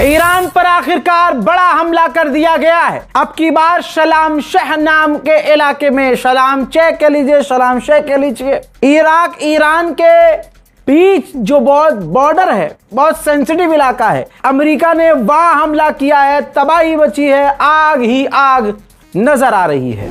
Iran पर आखिरकार बड़ा हमला कर दिया गया है। अब की बार शलाम शह नाम के इलाके में, शलाम शह कह लीजिए, शलाम शह कह लीजिए, इराक ईरान के बीच जो बहुत बॉर्डर है, बहुत सेंसिटिव इलाका है, अमेरिका ने वहां हमला किया है। तबाही मची है, आग ही आग नजर आ रही है।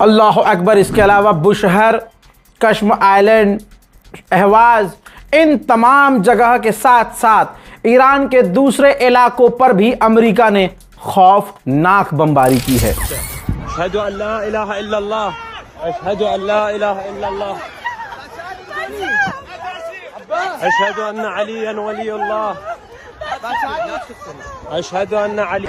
अल्लाह अकबर। इसके अलावा बुशहर, कश्म आइलैंड, अहवाज, इन तमाम जगह के साथ साथ ईरान के दूसरे इलाकों पर भी अमेरिका ने खौफनाक बमबारी की है। अशहदु अन ला इलाहा इल्लल्लाह, अशहदु अन ला इलाहा इल्लल्लाह, अशहदु अन अलीयन वलीउल्लाह, अशहदु अन अली।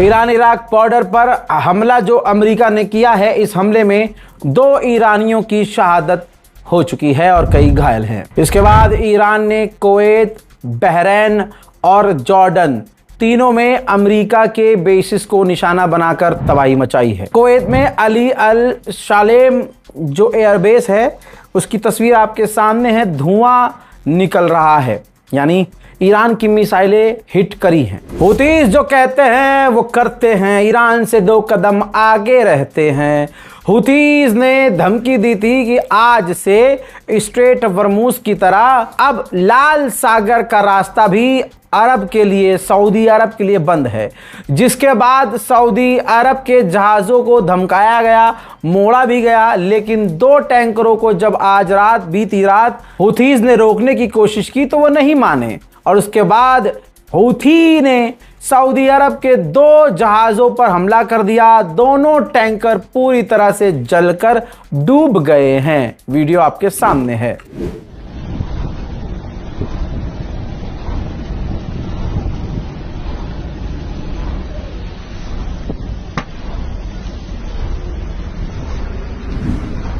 ईरान इराक बॉर्डर पर हमला जो अमेरिका ने किया है, इस हमले में 2 ईरानियों की शहादत हो चुकी है और कई घायल हैं। इसके बाद ईरान ने कुवैत, बहरीन और जॉर्डन तीनों में अमेरिका के बेसिस को निशाना बनाकर तबाही मचाई है। कुवैत में अली अल शालेम जो एयरबेस है, उसकी तस्वीर आपके सामने है। धुआं निकल रहा है, यानी ईरान की मिसाइलें हिट करी हैं। हुतीज जो कहते हैं वो करते हैं, ईरान से 2 कदम आगे रहते हैं। हुतीज ने धमकी दी थी कि आज से स्ट्रेट हॉर्मुज़ की तरह अब लाल सागर का रास्ता भी अरब के लिए, सऊदी अरब के लिए बंद है, जिसके बाद सऊदी अरब के जहाज़ों को धमकाया गया, मोड़ा भी गया। लेकिन 2 टैंकरों को जब आज रात, बीती रात हुतीज ने रोकने की कोशिश की तो वो नहीं माने, और उसके बाद हूथी ने सऊदी अरब के 2 जहाज़ों पर हमला कर दिया। दोनों टैंकर पूरी तरह से जलकर डूब गए हैं। वीडियो आपके सामने है।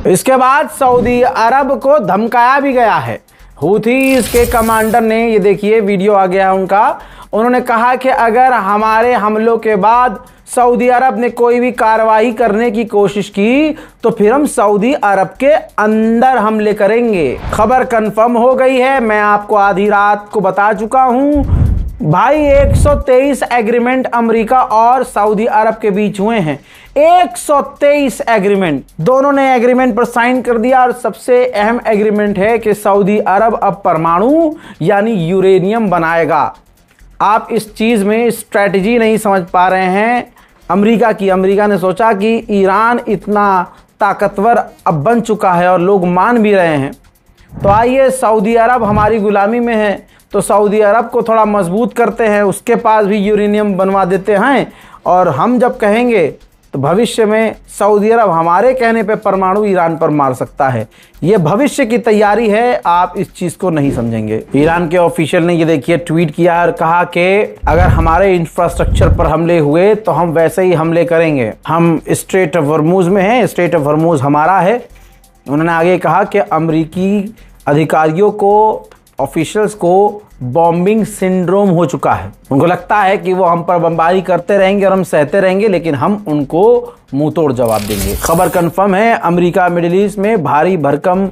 इसके बाद सऊदी अरब को धमकाया भी गया है। हूथीज के कमांडर ने, ये देखिए वीडियो आ गया है उनका, उन्होंने कहा कि अगर हमारे हमलों के बाद सऊदी अरब ने कोई भी कार्रवाई करने की कोशिश की तो फिर हम सऊदी अरब के अंदर हमले करेंगे। खबर कंफर्म हो गई है, मैं आपको आधी रात को बता चुका हूं भाई। 123 एग्रीमेंट अमेरिका और सऊदी अरब के बीच हुए हैं। 123 एग्रीमेंट, दोनों ने एग्रीमेंट पर साइन कर दिया। और सबसे अहम एग्रीमेंट है कि सऊदी अरब अब परमाणु यानी यूरेनियम बनाएगा। आप इस चीज़ में स्ट्रैटेजी नहीं समझ पा रहे हैं अमेरिका की। अमेरिका ने सोचा कि ईरान इतना ताकतवर अब बन चुका है और लोग मान भी रहे हैं, तो आइए सऊदी अरब हमारी गुलामी में है तो सऊदी अरब को थोड़ा मजबूत करते हैं, उसके पास भी यूरेनियम बनवा देते हैं, और हम जब कहेंगे तो भविष्य में सऊदी अरब हमारे कहने पे परमाणु ईरान पर मार सकता है। ये भविष्य की तैयारी है, आप इस चीज को नहीं समझेंगे। ईरान के ऑफिशियल ने ये देखिए ट्वीट किया और कहा कि अगर हमारे इंफ्रास्ट्रक्चर पर हमले हुए तो हम वैसे ही हमले करेंगे। हम स्ट्रेट ऑफ हॉर्मुज में हैं, स्ट्रेट ऑफ हॉर्मुज हमारा है। उन्होंने आगे कहा कि अमेरिकी अधिकारियों को, ऑफिशियल्स को बॉम्बिंग सिंड्रोम हो चुका है। उनको लगता है कि वो हम पर बमबारी करते रहेंगे और हम सहते रहेंगे, लेकिन हम उनको मुंह तोड़ जवाब देंगे। खबर कंफर्म है, अमेरिका मिडिल ईस्ट में भारी भरकम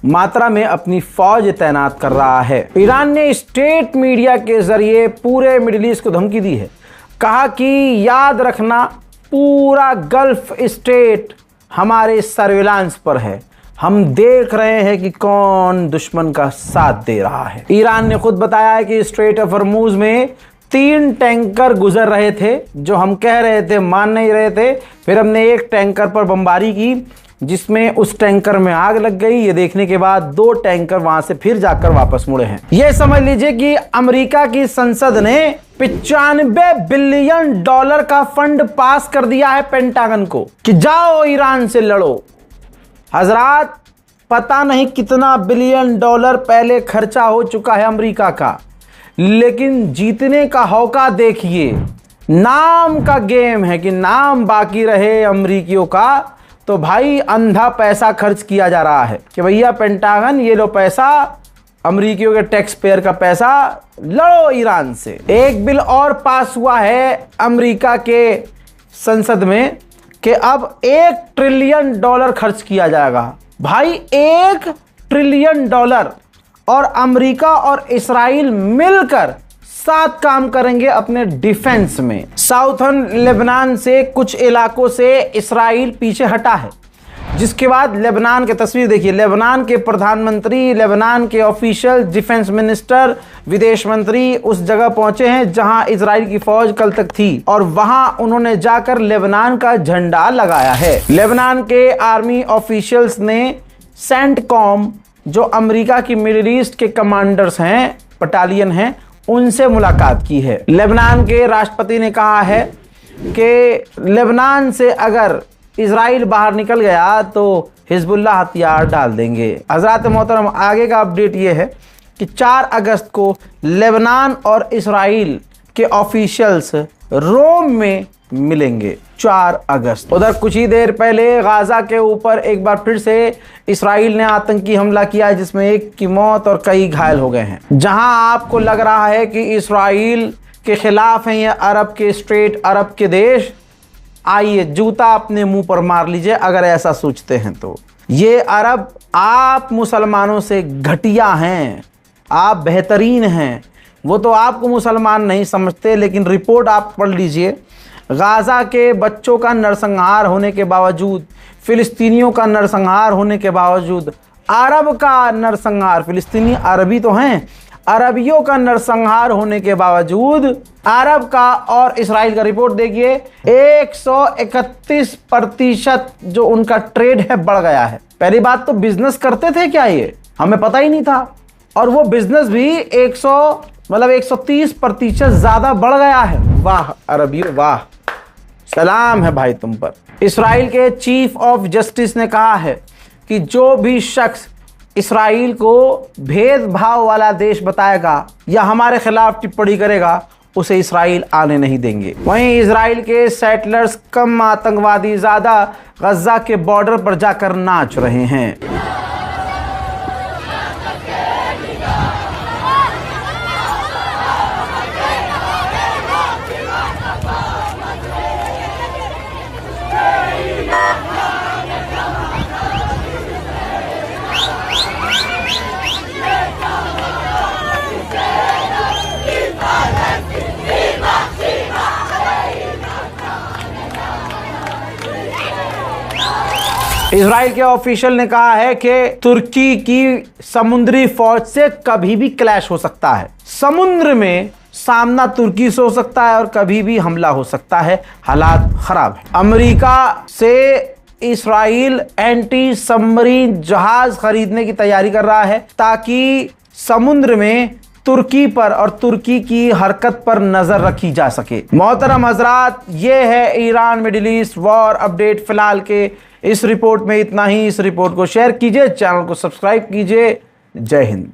मात्रा में अपनी फौज तैनात कर रहा है। ईरान ने स्टेट मीडिया के जरिए पूरे मिडिल ईस्ट को धमकी दी है। कहा कि याद रखना, पूरा गल्फ स्टेट हमारे सर्विलांस पर है, हम देख रहे हैं कि कौन दुश्मन का साथ दे रहा है। ईरान ने खुद बताया है कि स्ट्रेट ऑफ हॉर्मुज में 3 टैंकर गुजर रहे थे, जो हम कह रहे थे, मान नहीं रहे थे। फिर हमने एक टैंकर पर बमबारी की, जिसमें उस टैंकर में आग लग गई। ये देखने के बाद 2 टैंकर वहां से फिर जाकर वापस मुड़े हैं। ये समझ लीजिए कि अमेरिका की संसद ने $95 बिलियन का फंड पास कर दिया है पेंटागन को कि जाओ ईरान से लड़ो। हजरात, पता नहीं कितना $बिलियन पहले खर्चा हो चुका है अमेरिका का, लेकिन जीतने का हौका देखिए। नाम का गेम है कि नाम बाकी रहे अमेरिकियों का, तो भाई अंधा पैसा खर्च किया जा रहा है कि भैया पेंटागन ये लो पैसा, अमेरिकियों के टैक्स पेयर का पैसा, लड़ो ईरान से। एक बिल और पास हुआ है अमेरिका के संसद में कि अब $1 ट्रिलियन खर्च किया जाएगा। भाई $1 ट्रिलियन, और अमेरिका और इस्राइल मिलकर साथ काम करेंगे अपने डिफेंस में। साउथर्न लेबनान से कुछ इलाकों से इस्राइल पीछे हटा है, जिसके बाद लेबनान की तस्वीर देखिए। लेबनान के प्रधानमंत्री, लेबनान के ऑफिशियल, डिफेंस मिनिस्टर, विदेश मंत्री उस जगह पहुंचे हैं जहां इजराइल की फौज कल तक थी, और वहां उन्होंने जाकर लेबनान का झंडा लगाया है। लेबनान के आर्मी ऑफिशियल्स ने सेंटकॉम, जो अमेरिका की मिडिल ईस्ट के कमांडर्स हैं, बटालियन हैं, उनसे मुलाकात की है। लेबनान के राष्ट्रपति ने कहा है कि लेबनान से अगर इजराइल बाहर निकल गया तो हिजबुल्लाह हथियार डाल देंगे। हजरात मोहतरम, आगे का अपडेट ये है कि 4 अगस्त को लेबनान और इजराइल के ऑफिशियल्स रोम में मिलेंगे। 4 अगस्त। उधर कुछ ही देर पहले गाजा के ऊपर एक बार फिर से इजराइल ने आतंकी हमला किया, जिसमें 1 की मौत और कई घायल हो गए हैं। जहां आपको लग रहा है कि इजराइल के खिलाफ हैं ये अरब के स्टेट, अरब के देश, आइए जूता अपने मुंह पर मार लीजिए अगर ऐसा सोचते हैं तो। ये अरब आप मुसलमानों से घटिया हैं, आप बेहतरीन हैं। वो तो आपको मुसलमान नहीं समझते, लेकिन रिपोर्ट आप पढ़ लीजिए। गाजा के बच्चों का नरसंहार होने के बावजूद, फिलिस्तीनियों का नरसंहार होने के बावजूद, अरब का नरसंहार, फिलिस्तीनी अरबी तो हैं, अरबियों का नरसंहार होने के बावजूद अरब का और इस्राइल का रिपोर्ट देखिए 131% जो उनका ट्रेड है बढ़ गया है। पहली बात तो बिजनेस करते थे क्या ये, हमें पता ही नहीं था, और वो बिजनेस भी 130% ज्यादा बढ़ गया है। वाह अरबियों वाह, सलाम है भाई तुम पर। इस्राइल के चीफ ऑफ जस्टिस ने कहा है कि जो भी शख्स इस्राइल को भेदभाव वाला देश बताएगा या हमारे खिलाफ टिप्पणी करेगा, उसे इस्राइल आने नहीं देंगे। वहीं इस्राइल के सेटलर्स कम, आतंकवादी ज्यादा, गजा के बॉर्डर पर जाकर नाच रहे हैं। इजराइल के ऑफिशियल ने कहा है कि तुर्की की समुद्री फौज से कभी भी क्लैश हो सकता है। समुद्र में सामना तुर्की से हो सकता है और कभी भी हमला हो सकता है। हालात खराब है। अमेरिका से इस्राइल एंटी सबमरीन जहाज खरीदने की तैयारी कर रहा है ताकि समुद्र में तुर्की पर और तुर्की की हरकत पर नजर रखी जा सके। मोहतरम हजरात, ये है Iran middle east war update. फिलहाल के इस रिपोर्ट में इतना ही। इस रिपोर्ट को शेयर कीजिए, चैनल को सब्सक्राइब कीजिए। जय हिंद।